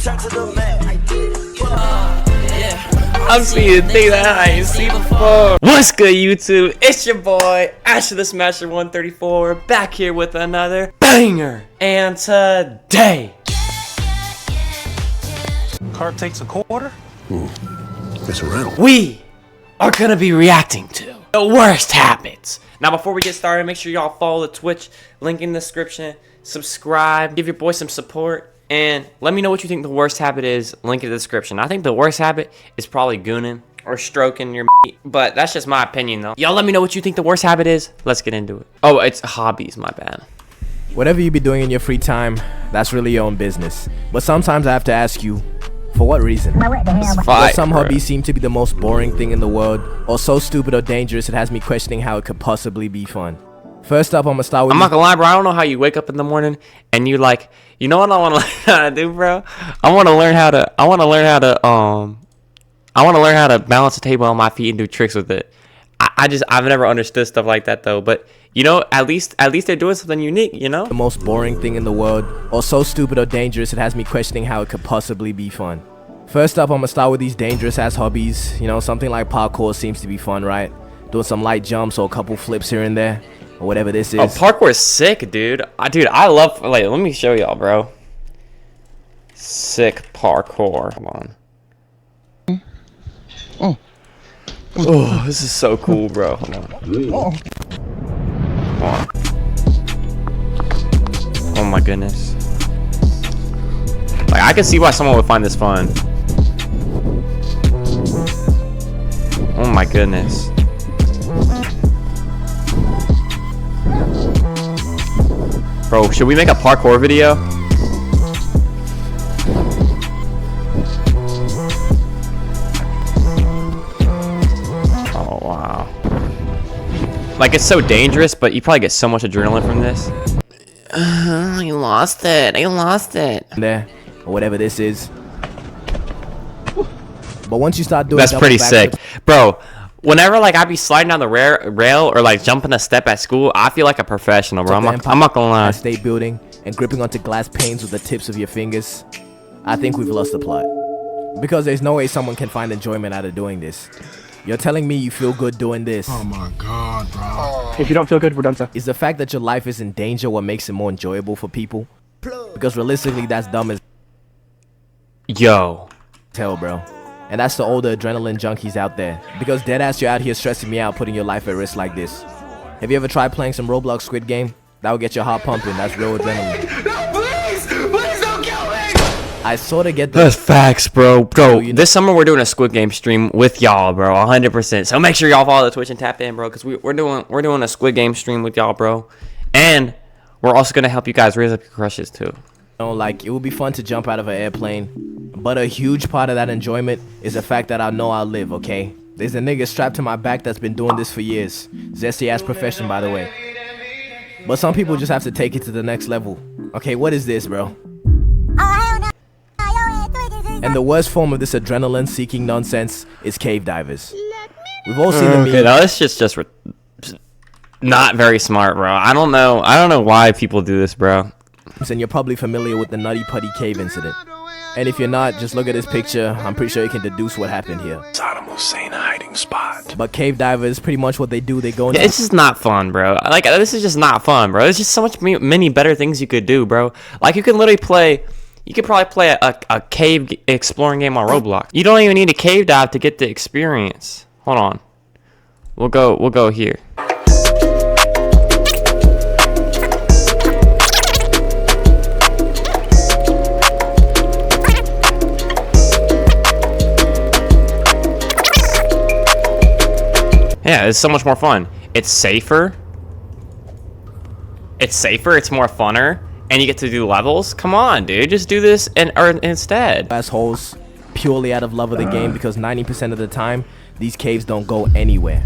I'm seeing things that I ain't seen before. What's good, YouTube? It's your boy, Asher the Smasher 134, back here with another banger. And today, Cart takes a quarter? That's a rental. we are gonna be reacting to the worst habits. Now, before we get started, make sure y'all follow the Twitch link in the description, subscribe, give your boy some support. And let me know what you think the worst habit is. Link in the description. I think the worst habit is probably gooning or stroking your meat, but that's just my opinion though. Y'all let me know what you think the worst habit is. Let's get into it. Oh, it's hobbies, my bad. Whatever you be doing in your free time, that's really your own business. But sometimes I have to ask you, for what reason? Because some hobbies seem to be the most boring thing in the world, or so stupid or dangerous it has me questioning how it could possibly be fun. First up, I'm gonna start with I'm not gonna lie, bro. I don't know how you wake up in the morning and you like, you know what I want to learn how to do, bro? I want to learn how to balance the table on my feet and do tricks with it. I've never understood stuff like that though. But you know, at least they're doing something unique, you know? the most boring thing in the world, or so stupid or dangerous it has me questioning how it could possibly be fun. First up, I'm gonna start with these dangerous ass hobbies. You know, something like parkour seems to be fun, right? Doing some light jumps or a couple flips here and there, or whatever this is. Oh, parkour is sick, dude. I love, like, let me show y'all, bro. Sick parkour. Hold on. Oh, this is so cool, bro. Hold on. Hold on. Oh my goodness. Like, I can see why someone would find this fun. Oh my goodness. Bro, should we make a parkour video? Oh, wow. Like, it's so dangerous, but you probably get so much adrenaline from this. I lost it. I lost it. There, or whatever this is. But once you start doing That's pretty sick. backflips, Bro, whenever, like, I be sliding down the rail or, like, jumping a step at school, I feel like a professional, bro. I'm not gonna lie. state building and gripping onto glass panes with the tips of your fingers, I think we've lost the plot. Because there's no way someone can find enjoyment out of doing this. You're telling me you feel good doing this. Oh my god, bro. If you don't feel good, we're done, sir. Is the fact that your life is in danger what makes it more enjoyable for people? Because realistically, that's dumb as Yo. hell, bro. And that's the older adrenaline junkies out there. Because deadass, you're out here stressing me out, putting your life at risk like this. Have you ever tried playing some Roblox Squid Game? That will get your heart pumping. That's real adrenaline. No, please! Please don't kill me! I sort of get the... That's facts, bro. Bro, you know- this summer we're doing a Squid Game stream with y'all, bro. 100%. So make sure y'all follow the Twitch and tap in, bro, because we're doing a Squid Game stream with y'all, bro. And we're also gonna help you guys raise up your crushes too. Like, it would be fun to jump out of an airplane, but a huge part of that enjoyment is the fact that I know I'll live, okay? There's a nigga strapped to my back that's been doing this for years. Zesty ass profession, by the way. But some people just have to take it to the next level. Okay, what is this, bro? And the worst form of this adrenaline-seeking nonsense is cave divers. We've all seen the Okay, meme. now this shit's just not very smart, bro. I don't know why people do this, bro. And you're probably familiar with the Nutty Putty Cave incident. And if you're not, just look at this picture. I'm pretty sure you can deduce what happened here. Saddam Hussein hiding spot. But cave divers, pretty much what they do, they go into... Yeah, it's just not fun, bro. Like, this is just not fun, bro. There's just so much many better things you could do, bro. Like, you could literally play... You could probably play a cave exploring game on Roblox. You don't even need a cave dive to get the experience. Hold on. We'll go here. Yeah, it's so much more fun. It's safer. It's more funner. And you get to do levels. Come on, dude. Just do this instead. assholes purely out of love of the game, because 90% of the time, these caves don't go anywhere.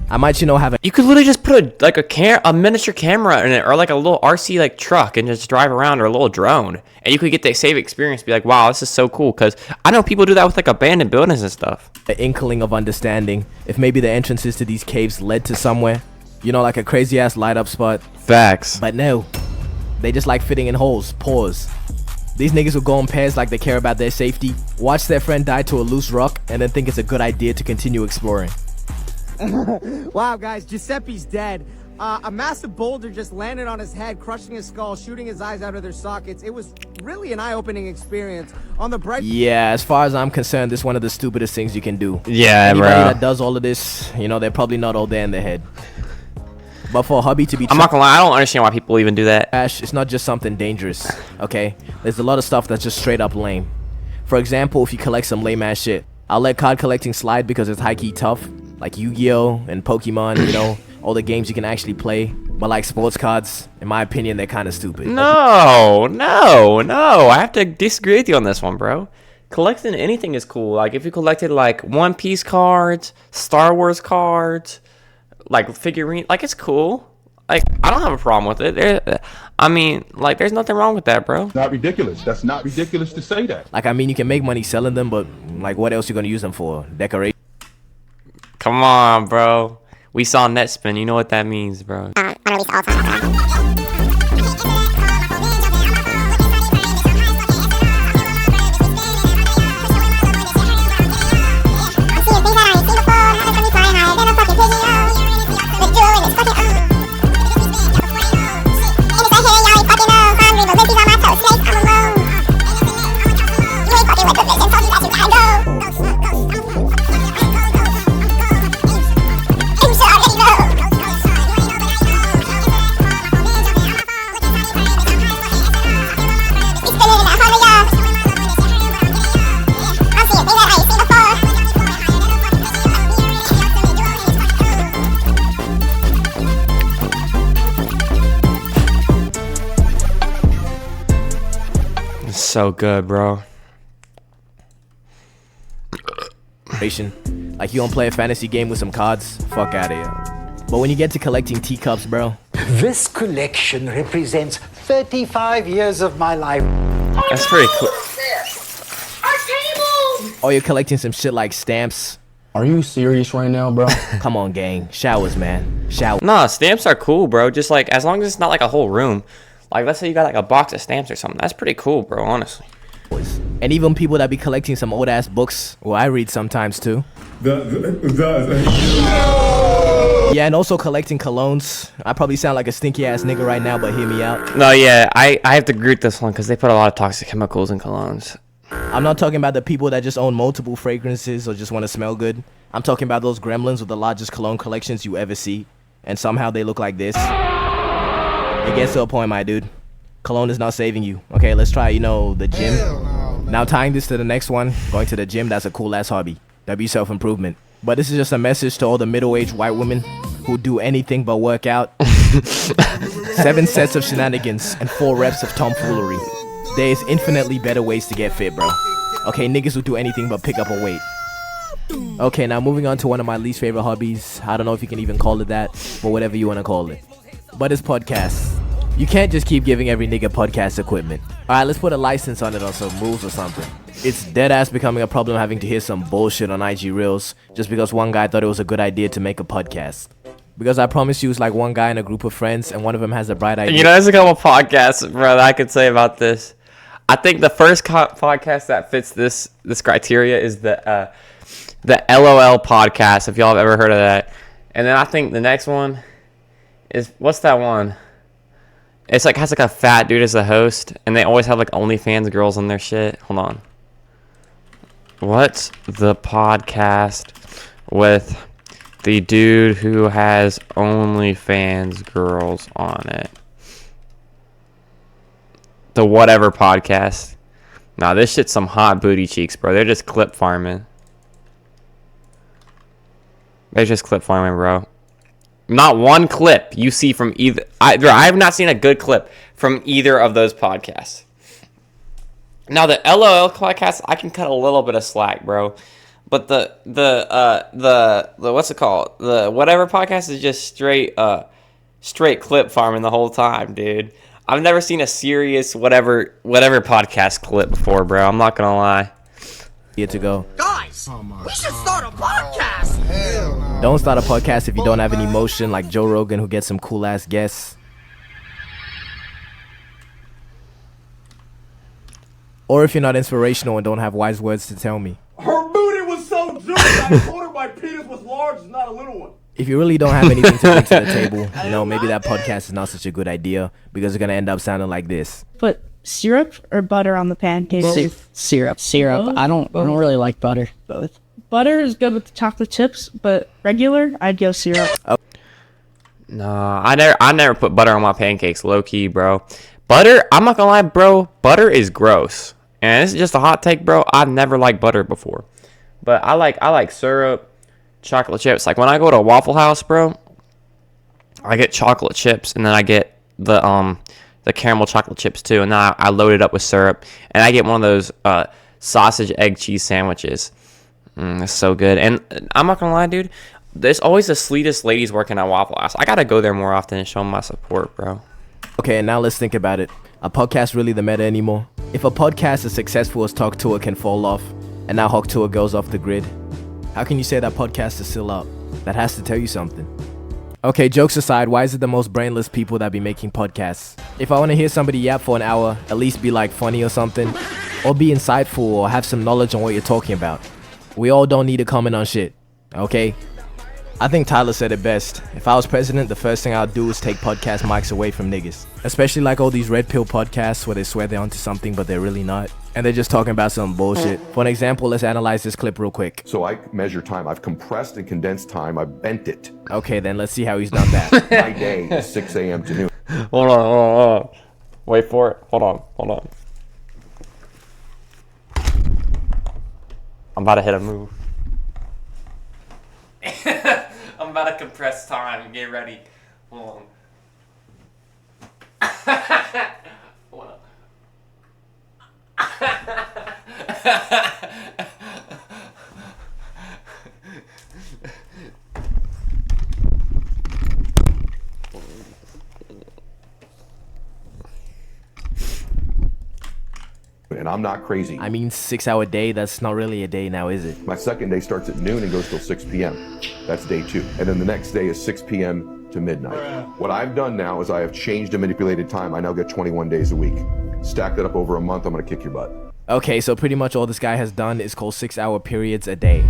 I might, you know, have a... You could literally just put a miniature camera in it, or like a little RC like truck, and just drive around, or a little drone, and you could get the same experience. Be like, wow, this is so cool. Because I know people do that with like abandoned buildings and stuff. An inkling of understanding if maybe the entrances to these caves led to somewhere, you know, like a crazy ass light up spot. Facts. But no, they just like fitting in holes. Pause. These niggas will go in pairs like they care about their safety, watch their friend die to a loose rock, and then think it's a good idea to continue exploring. Wow, guys, Giuseppe's dead. A massive boulder just landed on his head, crushing his skull, shooting his eyes out of their sockets. It was really an eye-opening experience. On the bright... Yeah, as far as I'm concerned, this is one of the stupidest things you can do. Yeah, Anybody bro. that does all of this, you know, they're probably not all there in their head. But for a hobby to be I'm not gonna lie, I don't understand why people even do that. trash, it's not just something dangerous, okay? There's a lot of stuff that's just straight up lame. For example, if you collect some lame ass shit, I'll let card collecting slide because it's high-key tough, like Yu-Gi-Oh! And Pokemon, you know, all the games you can actually play. But like sports cards, in my opinion, they're kind of stupid. No, I have to disagree with you on this one, bro. Collecting anything is cool. Like if you collected like One Piece cards, Star Wars cards, like figurine, like it's cool. Like I don't have a problem with it. I mean, like there's nothing wrong with that, bro. Not ridiculous. That's not ridiculous to say that. Like, I mean, you can make money selling them, but like what else you gonna use them for? Decoration? Come on, bro. We saw Netspin. You know what that means, bro. So good, bro. Like you don't play a fantasy game with some cards? Fuck out of here. But when you get to collecting teacups, bro, This collection represents 35 years of my life. That's pretty cool. or you're collecting some shit like stamps. Are you serious right now, bro? Come on, gang. Showers, man. Showers. Nah, stamps are cool, bro. Just like as long as it's not like a whole room. Like let's say you got like a box of stamps or something. That's pretty cool, bro. Honestly. And even people that be collecting some old ass books. Well, I read sometimes too. Yeah, and also collecting colognes. I probably sound like a stinky ass nigga right now, but hear me out. No, yeah, I have to agree with this one because they put a lot of toxic chemicals in colognes. I'm not talking about the people that just own multiple fragrances or just want to smell good. I'm talking about those gremlins with the largest cologne collections you ever see. And somehow they look like this. It gets to a point, my dude. Cologne is not saving you. Okay, let's try, you know, the gym. Now tying this to the next one, going to the gym, that's a cool ass hobby. That'd be self-improvement. But this is just a message to all the middle-aged white women who do anything but work out. 7 sets of shenanigans and 4 reps of tomfoolery. There is infinitely better ways to get fit, bro. Okay, niggas who do anything but pick up a weight. Okay, now moving on to one of my least favorite hobbies. I don't know if you can even call it that, but whatever you want to call it. But it's podcasts. You can't just keep giving every nigga podcast equipment. Alright, let's put a license on it or some rules or something. It's dead ass becoming a problem having to hear some bullshit on IG Reels just because one guy thought it was a good idea to make a podcast. Because I promise you, it's like one guy in a group of friends and one of them has a bright idea. You know, there's a couple podcasts, bro, that I could say about this. I think the first podcast that fits this criteria is the LOL podcast, if y'all have ever heard of that. And then I think the next one is, what's that one? It's like has like a fat dude as a host, and they always have like OnlyFans girls on their shit. Hold on. What's the podcast with the dude who has OnlyFans girls on it? The whatever podcast. Nah, this shit's some hot booty cheeks, bro. They're just clip farming. They're just clip farming, bro. Not one clip you see from either. I have not seen a good clip from either of those podcasts. Now the LOL podcast, I can cut a little bit of slack, bro. But the what's it called? The whatever podcast is just straight clip farming the whole time, dude. I've never seen a serious whatever podcast clip before, bro. I'm not gonna lie. Here to go. Guys, we should start a podcast. Don't start a podcast if you don't have any motion, like Joe Rogan, who gets some cool ass guests. Or if you're not inspirational and don't have wise words to tell me. Her booty was so juicy, I told her my penis was large, not a little one. If you really don't have anything to bring to the table, you know, maybe that podcast is not such a good idea because it's gonna end up sounding like this. Put syrup or butter on the pancakes? Syrup. Both? I don't really like butter. Both. Butter is good with the chocolate chips, but regular, I'd go syrup. No, I never put butter on my pancakes, low key, bro. Butter, I'm not gonna lie, bro. Butter is gross, and this is just a hot take, bro. I've never liked butter before, but I like syrup, chocolate chips. Like when I go to a Waffle House, bro, I get chocolate chips, and then I get the caramel chocolate chips too, and then I load it up with syrup, and I get one of those sausage egg cheese sandwiches. It's so good, and I'm not gonna lie, dude. There's always the sweetest ladies working at Waffle House. I gotta go there more often and show them my support, bro. Okay, and now let's think about it. Are podcasts really the meta anymore? If a podcast as successful as Talk Tour can fall off, and now Hawk Tour goes off the grid, how can you say that podcast is still up? That has to tell you something. Okay, jokes aside, why is it the most brainless people that be making podcasts? If I want to hear somebody yap for an hour, at least be like funny or something, or be insightful or have some knowledge on what you're talking about. We all don't need to comment on shit, okay? I think Tyler said it best. If I was president, the first thing I'd do is take podcast mics away from niggas. Especially like all these red pill podcasts where they swear they're onto something but they're really not. And they're just talking about some bullshit. For an example, let's analyze this clip real quick. So I measure time. I've compressed and condensed time. I've bent it. Okay, then let's see how he's done that. My day is 6 a.m. to noon. Hold on. Wait for it. Hold on. I'm about to hit a move. I'm about to compress time. Get ready. Hold on. Hold on. And I'm not crazy. I mean, 6 hour day, that's not really a day now, is it? My second day starts at noon and goes till 6 p.m. That's day 2. And then the next day is 6 p.m. to midnight. What I've done now is I have changed and manipulated time. I now get 21 days a week. Stack that up over a month, I'm gonna kick your butt. Okay, so pretty much all this guy has done is call 6 hour periods a day.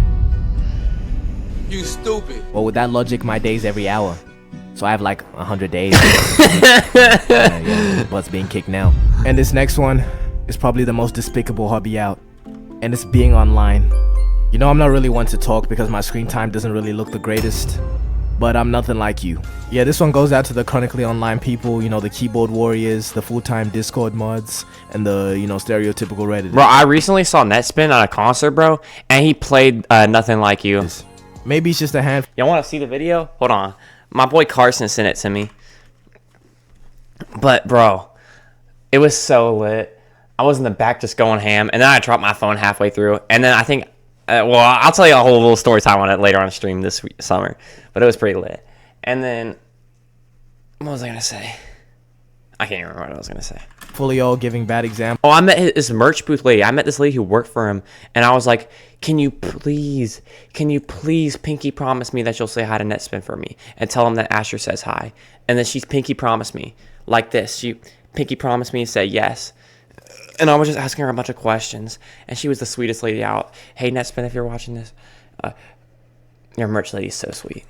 You stupid. Well, with that logic, my day's every hour. So I have like 100 days. Yeah, butt's being kicked now. And this next one is probably the most despicable hobby out, and it's being online. You know, I'm not really one to talk because my screen time doesn't really look the greatest, but I'm nothing like you. Yeah, this one goes out to the chronically online people, you know, the keyboard warriors, the full-time Discord mods, and the, you know, stereotypical Reddit. Bro, I recently saw Netspin at a concert, bro, and he played Nothing Like You. Maybe it's just a handful. Y'all want to see the video? Hold on. My boy Carson sent it to me. But, bro, it was so lit. I was in the back just going ham, and then I dropped my phone halfway through, and then I think, well, I'll tell you a whole little story time on it later on stream this summer, but it was pretty lit. And then, what was I going to say? I can't even remember what I was going to say. Fully all giving bad examples. Oh, I met his merch booth lady. I met this lady who worked for him, and I was like, can you please pinky promise me that you'll say hi to Netspin for me, and tell him that Asher says hi. And then she's pinky promised me, like this. She pinky promised me to say yes. And I was just asking her a bunch of questions, and she was the sweetest lady out. Hey, Netspin, if you're watching this, your merch lady's so sweet.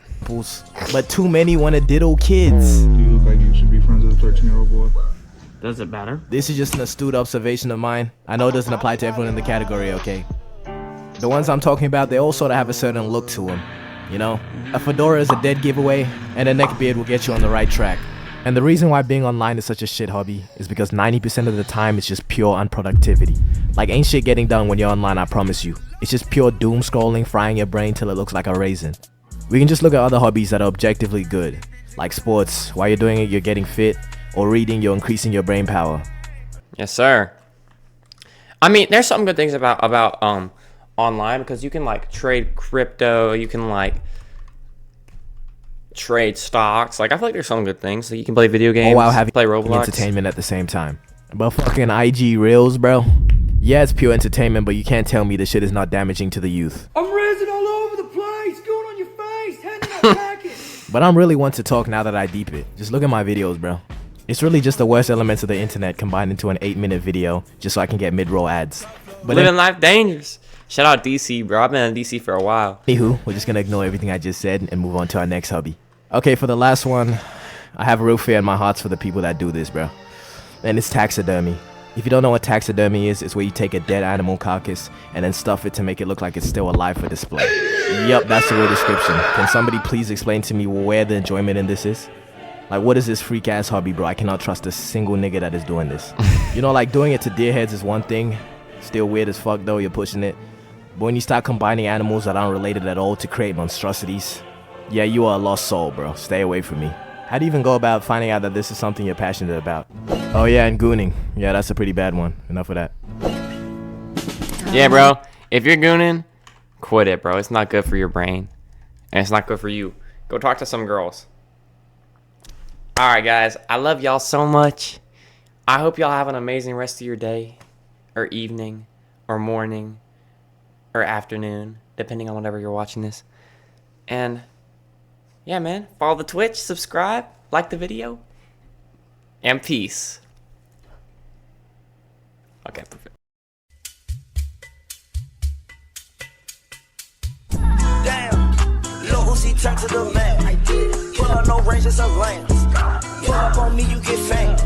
But too many want to diddle kids. You look like you should be friends with a 13-year-old boy. Does it matter? This is just an astute observation of mine. I know it doesn't apply to everyone in the category, okay? The ones I'm talking about, they all sort of have a certain look to them. You know? A fedora is a dead giveaway, and a neckbeard will get you on the right track. And the reason why being online is such a shit hobby is because 90% of the time it's just pure unproductivity. Like, ain't shit getting done when you're online, I promise you. It's just pure doom scrolling, frying your brain till it looks like a raisin. We can just look at other hobbies that are objectively good, like sports. While you're doing it, you're getting fit, or reading, you're increasing your brain power. Yes, sir. I mean, there's some good things about online, because you can like trade crypto, you can like trade stocks. Like, I feel like there's some good things. Like, you can play video games, while having play Roblox, entertainment at the same time. But fucking IG Reels, bro. Yeah, it's pure entertainment, but you can't tell me this shit is not damaging to the youth. I'm raising all over the place, going on your face, handing out packets. But I'm really one to talk now that I deep it. Just look at my videos, bro. It's really just the worst elements of the internet combined into an 8-minute video just so I can get mid-roll ads. But Living life dangerous. Shout out DC, bro. I've been in DC for a while. Anywho, we're just gonna ignore everything I just said and move on to our next hobby. Okay, for the last one, I have a real fear in my hearts for the people that do this, bro. And it's taxidermy. If you don't know what taxidermy is, it's where you take a dead animal carcass and then stuff it to make it look like it's still alive for display. Yup, that's the real description. Can somebody please explain to me where the enjoyment in this is? Like, what is this freak ass hobby, bro? I cannot trust a single nigga that is doing this. You know, like, doing it to deer heads is one thing. Still weird as fuck though, you're pushing it. But when you start combining animals that aren't related at all to create monstrosities, yeah, you are a lost soul, bro. Stay away from me. How do you even go about finding out that this is something you're passionate about? Oh yeah, and gooning. Yeah, that's a pretty bad one. Enough of that. Yeah, bro. If you're gooning, quit it, bro. It's not good for your brain. And it's not good for you. Go talk to some girls. Alright, guys. I love y'all so much. I hope y'all have an amazing rest of your day. Or evening. Or morning. Or afternoon. Depending on whenever you're watching this. And yeah, man, follow the Twitch, subscribe, like the video, and peace. Okay, perfect. Damn, Lil Uzi turned to the man. Pull up no range, just a lance. Pull up on me, you get fame.